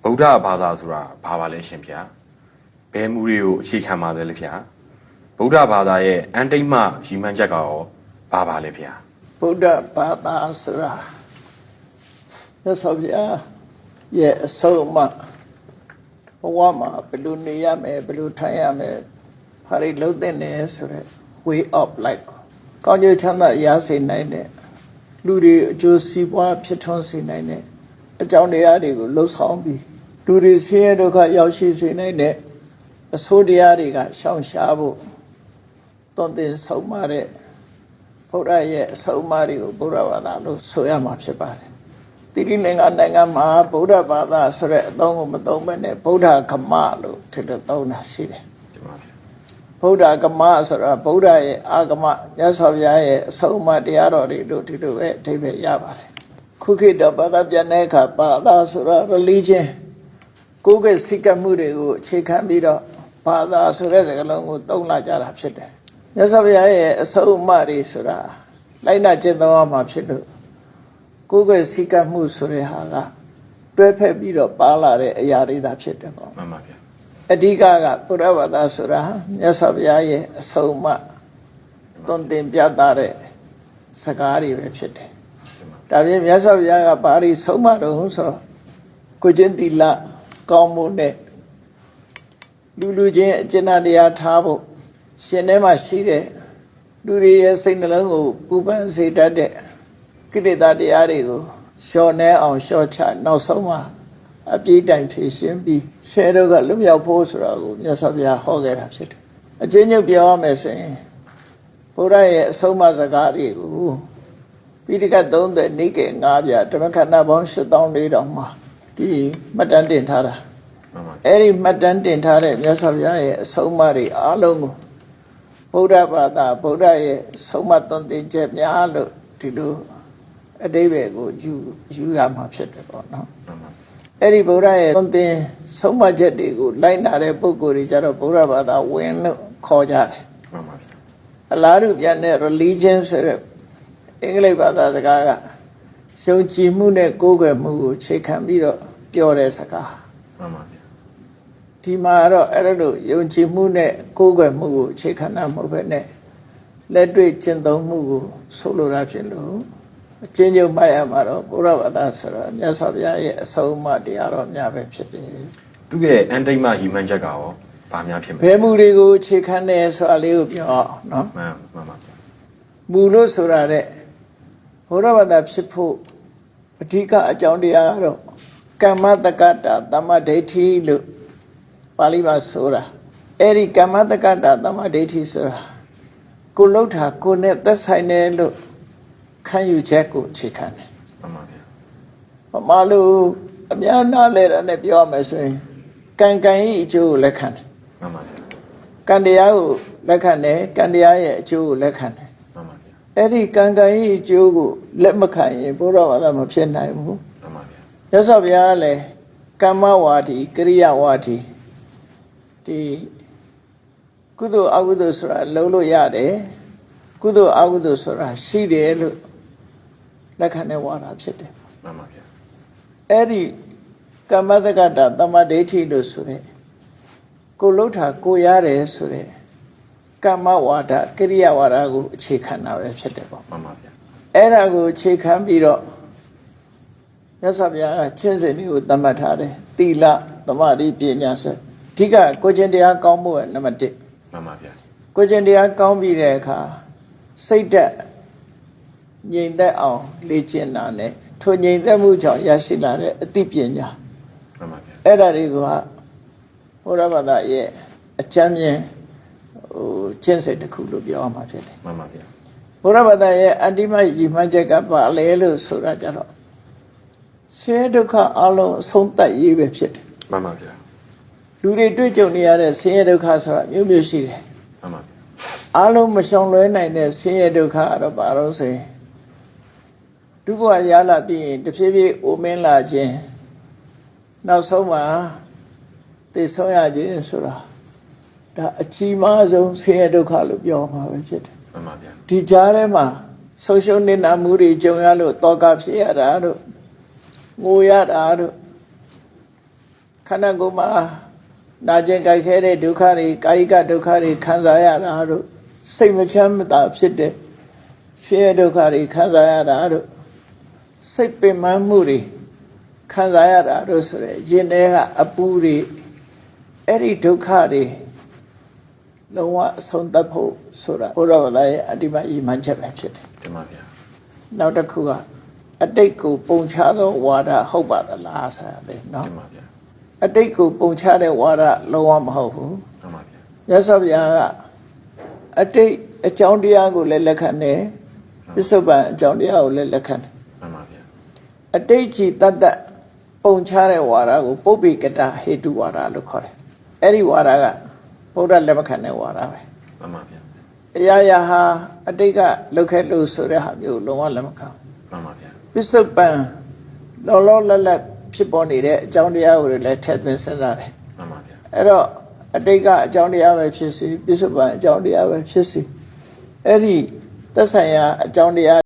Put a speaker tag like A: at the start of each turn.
A: ဗုဒ္ဓဘာသာဆိုတာဘာပါလဲရှင်ဗျာဘယ်မူတွေကိုအခြေခံပါသလဲဗျာဗုဒ္ဓဘာသာရဲ့အန်တိတ်မှရည်မှန်းချက်ကရောဘာပါလဲဗျာ
B: ဗုဒ္ဓဘာသာဆိုတာမြတ်စွာဘုရားရဲ့အဆုံးအမဘဝမှာဘယ်လိုနေရမယ်ဘယ်လိုထိုင်ရမယ်ဘာတွေလုပ်သင့်တယ်ဆိုတဲ့ way of life ကောင်းကျိုးချမ်းသာရစေနိုင်တဲ့လူတွေအကျိုးစီးပွားဖြစ်ထွန်းစေနိုင်တဲ့အကြောင်းတရားတွေကိုလှုပ်ဆောင်ပြီးလူတွေဆင်းရဲဒုက္ခရောက်ရှိစေနိုင်တဲ့အဆိုးတရားတွေကရှောင်ရှားဖို့သွန်သင်ဆုံးမတဲ့ဘုရားရဲ့အဆုံးအမတွေကိုဗုဒ္ဓဘာသာလို့ဆိုရမှာဖြစ်ပါတယ်။တိရိလင်္ကာနိုင်ငံမှာဗုဒ္ဓဘာသာဆိုတဲ့အသုံးကိုမသုံးဘဲနဲ့ဗုဒ္ဓဂမလို့ထည့်သုံးတာရှိတယ်။ဗုဒ္ဓဂမဆိုတာဗုဒ္ဓရဲ့အာဂမမြတ်စွာဘုရားရဲ့အဆုံးအမတရားတော်တွေလို့ဒီလိုပဲအဓိပ္ပာယ်ရပါတယ်။ခုခေတ်တော့ဘာသာပြန်တဲ့အခါဘာသာဆိုတာ religion ကိုယ်ကစိတ်ကမှုတွေကိုအခြေခံပြီးတော့ဘာသာဆိုတဲ့စကားလုံးကိုသုံးလာကြတာဖြစ်တယ်။မြတ်စွာဘုရားရဲ့အဆုံးအမတွေဆိုတာလိုက်နာကျင့်သုံးရမှာဖြစ်လို့ကိုယ်ကစိတ်ကမှုဆိုတဲ့ဟာကတွဲဖက်ပြီးတော့ပါလာတဲ့အရာတွေသာဖြစ်တယ်ပေါ့
A: မှန်ပါဗျာ
B: အဓိကကဘုရားဘာသာဆိုတာမြတ်စွာဘုရားရဲ့အဆုံးအမသွန်သင်ပြသတဲ့စကားတွေပဲဖြစ်တယ်ဒါပြင်မြတ်စွာဘုရားကဘာတွေဆုံးမတော့ဆိုတော့ကိုကျင့်သီလကောင်းမှုနဲ့လူချင်းအကျဉ်းတရားထားဖို့ရှင်ထဲမှာရှိတဲ့လူတွေရဲ့စိတ်နှလုံးကိုပူပန်စေတတ်တဲ့ကိလေသာတရားတွေကိုလျှော့နှဲအောင်လျှော့ချနောက်ဆုံးမှာအပြည့်တိုင်ဖြည့်ရှင်းပြီးဆဲတော့ကလွတ်မြောက်ဖို့ဆိုတာကိုမြတ်စွာဘုရားဟောခဲ့တာဖြစ်တယ်။အကျဉ်းချုပ်ပြောရမယ်ဆိုရင်ဘုရားရဲ့အဆုံးအမစကားတွေကိုပိဋကတ်30နိကေ9ပြဓမ္မခန္ဓာပေါင်း8400မှာဒီမှတ်တမ်းတင်ထားတာအဲ့ဒီမှတ်တမ်းတင်ထားတဲ့မြတ်စွာဘုရားရဲ့အဆုံးအမတွေအားလုံးကိုဗုဒ္ဓဘာသာဗုဒ္ဓရဲ့ဆုံးမသွန်သင်ချက်များလို့ဒီလိုအတိပ္ပယ်ကိုယူရမှာဖြစ်တယ်ပေါ့နော်အဲ့ဒီဗုဒ္ဓရဲ့သွန်သင်ဆုံးမချက်တွေကိုလိုက်နာတဲ့ပုဂ္ဂိုလ်တွေကြတော့ဗုဒ္ဓဘာသာဝင်လို့ခေါ်ကြတယ်
A: မှန်ပါဗျာ
B: အလားတူပြန်တဲ့ religion ဆိုတဲ့အင်္ဂလိပ်ဘာသာစကားကရှုံကြည်မှုနဲ့ကိုးကွယ်မှုကိုခြေခံပြီးတော့ပြောတဲ့စကား
A: မှန်ပါဗျာ
B: ဒီမှာတော့အဲ့လိုယုံကြည်မှုနဲ့ကိုးကွယ်မှုကိုခြေခံတာမဟုတ်ပဲနဲ့လက်တွေ့ကျင့်သုံးမှုကိုဆိုလိုတာဖြစ်လို့အချင်းချင်းမှတ်ရမှာတော့ဘုရားဘာသာဆိုတော့မြတ်စွာဘုရားရဲ့အဆုံးအမတရားတော်များပဲဖြစ်တယ်
A: သူ့ရဲ့အန်တိတ်မှရည်မှန်းချက်ကရောဘာများဖြစ်မလဲ
B: ဘယ်မူတွေကိုခြေခံတယ်ဆိုတာလေးကိုပြောအောင်နော်
A: မှန်ပါဗျာ
B: မူလို့ဆိုတာတဲ့ဘုရားဘာသာဖြစ်ဖို့အဓိကအကြောင်းတရားကတော့ကမ္မတက္ကတာသမ္မာဒိဋ္ဌိလို့ပါဠိမှာဆိုတာအဲ့ဒီကမ္မတက္ကတာသမ္မာဒိဋ္ဌိဆိုတာကိုလှုပ်တာကိုနဲ့သက်ဆိုင်တယ်လို့ခံယူချက်ကိုအခြေခံတယ်
A: မှန်ပါဗျာ
B: မလို့အများနာလဲတာနဲ့ပြောရမယ်ဆိုရင်ကံကံရဲ့အကျိုးကိုလက်ခံတယ်
A: မှန်ပါဗျာ
B: ကံတရားကိုလက်ခံတယ်ကံတရားရဲ့အကျိုးကိုလက်ခံတယ်
A: မှန်ပါဗျာ
B: အဲ့ဒီကံကံရဲ့အကျိုးကိုလက်မခံရင်ဘုရားဘာသာမဖြစ်နိုင်ဘူး
A: မှန်ပါဗျာ
B: မြတ်စွာဘုရားလည်းကမ္မဝါဒီကရိယာဝါဒီဒီကုသိုလ်အကုသိုလ်ဆိုတာလုံးလို့ရတယ်ကုသိုလ်အကုသိုလ်ဆိုတာရှိတယ်လို့လက်ခံတဲ့ဝါဒဖြစ်တယ်
A: မှန်ပါဗျာ
B: အဲ့ဒီကမ္မတက္ကတာသမ္မာဒိဋ္ဌိလို့ဆိုတဲ့ကိုလှုပ်တာကိုရတယ်ဆိုတဲ့ကမ္မဝါဒကရိယာဝါဒကိုအခြေခံတာပဲဖြစ်တယ်ပေါ့
A: မှန်ပါဗျာ
B: အဲ့ဒါကိုအခြေခံပြီးတော့မြတ်စွာဘုရားကချင်းစင်တွေကိုသတ်မှတ်ထားတယ်သီလသမာဓိပညာဆိုအဓိကကိုကျင့်တရားကောင်းမှုကနံပါတ်1
A: မှန်ပါဗျာ
B: ကိုကျင့်တရားကောင်းပြီးတဲ့အခါစိတ်ဓာတ်ငြိမ်သက်အောင်လေ့ကျင့်တာနဲ့ထိုငြိမ်သက်မှုကြောင့်ရရှိလာတဲ့အသိပညာ
A: မှန်ပါဗျာ
B: အဲ့ဒါတွေကဘုရားဘာသာရဲ့အချမ်းမြင်ကျင့်စိတ်တစ်ခုလို့ပြောရမှာဖြစ်တယ်
A: မှန်ပါဗျာ
B: ဘုရားဘာသာရဲ့အတ္တိမရည်မှန်းချက်ကပါလေလို့ဆိုတာကြတော့ဆင်းရဲဒုက္ခအလုံးအဆုံးသတ်ရေးပဲဖြစ်တယ်
A: မှန်ပါဗျာ
B: လူတွေတွေ့ကြုံနေရတဲ့ဆင်းရဲဒုက္ခဆိုတာမျိုးမျိုးရှိတယ်
A: မှန်ပါဗျာ
B: အလုံးမရှောင်လွဲနိုင်တဲ့ဆင်းရဲဒုက္ခကတော့ဘာလို့ဆိုရင်ဒုက္ခရလာပြီးရင်တဖြည်းဖြည်းအိုမင်းလာခြင်းနောက်ဆုံးမှာသိဆုံးရခြင်းဆိုတာဒါအကြီးမားဆုံးဆင်းရဲဒုက္ခလို့ပြောမှာပဲဖြစ်တယ်
A: မှန်ပါဗျာ
B: ဒီကြားထဲမှာဆုံးရှုံးနေတာမှုတွေကြုံရလို့တောကဖြစ်ရတာတို့ငိုရတာတို့ ခန္ဓာကိုယ်မှာနာကျင်ကြိုက်ခဲတဲ့ဒုက္ခတွေကာယကဒုက္ခတွေခံစားရတာတို့စိတ်မချမ်းသာဖြစ်တဲ့ဆင်းရဲဒုက္ခတွေခံစားရတာတို့စိတ်ပင်ပန်းမှုတွေခံစားရတာတို့ဆိုရယ်ရင်ထဲကအပူတွေအဲ့ဒီဒုက္ခတွေလုံးဝအဆုံးသတ်ဖို့ဆိုတာဘုရားဗလာရဲ့အတ္တိမဤမှန်ချက်ပဲဖြစ်တယ်
A: တင်ပါဗျာ
B: နောက်တစ်ခုကအတိတ်ကိုပုံချသောဝါဒဟုတ်ပါသလားဆိုတာလေနော်
A: တင်ပါဗျာ
B: အတိတ်ကိုပုံချတဲ့ဝါဒလုံးဝမဟုတ်ဘူး
A: တင်ပါဗျာ
B: မြတ်စွာဘုရားကအတိတ်အကြောင်းတရားကိုလည်းလက်ခံတယ်ပစ္စုပန်အကြောင်းတရားကိုလည်းလက်ခံတယ်
A: တင်ပါဗျာ
B: အတိတ်ကြီးတတ်တတ်ပုံချတဲ့ဝါဒကိုပုပ္ပိကတဟေတုဝါဒလို့ခေါ်တယ်အဲ့ဒီဝါဒကဘုရားလက်မခံတဲ့ဝါဒပဲ
A: တင်ပါဗျာ
B: အရာရာဟာအတိတ်ကလောက်ခဲ့လို့ဆိုတဲ့ဟာမျိုးလုံးဝလက်မခံ
A: တင်ပါဗျာ
B: ပစ္စုပန်လောလောလတ်လတ်ဖြစ်ပေါ်နေတဲ့အကြောင်းတရားကိုလည်းထည့်သွင်းစဉ်းစားတယ်
A: တင်ပါဗျာ
B: အဲ့တော့အတိတ်ကအကြောင်းတရားပဲဖြစ်စီပစ္စုပန်အကြောင်းတရားပဲဖြစ်စီအဲ့ဒီသက်ဆိုင်ရာအကြောင်းတရား